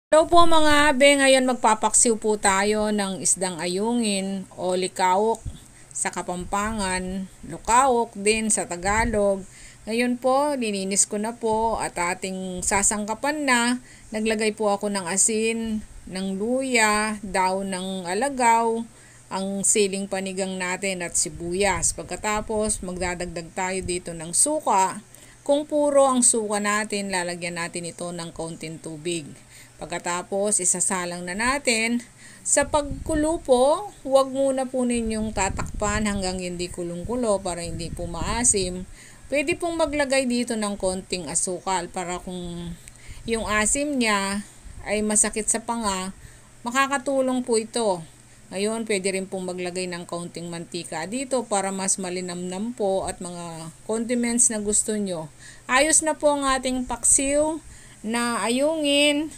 Hello po mga abe, ngayon magpapaksiw po tayo ng isdang ayungin o likawok sa Kapampangan, lukawok din sa Tagalog. Ngayon po, lininis ko na po at ating sasangkapan na. Naglagay po ako ng asin, ng luya, daon ng alagaw, ang siling panigang natin at sibuyas. Pagkatapos, magdadagdag tayo dito ng suka. Kung puro ang suka natin, lalagyan natin ito ng kaunting tubig. Pagkatapos, isasalang na natin. Sa pagkulo po, huwag muna po ninyong tatakpan hanggang hindi kulong-kulo para hindi po maasim. Pwede pong maglagay dito ng konting asukal para kung yung asim niya ay masakit sa panga, makakatulong po ito. Ngayon, pwede rin pong maglagay ng kaunting mantika dito para mas malinamnam po at mga condiments na gusto nyo. Ayos na po ang ating paksiw na ayungin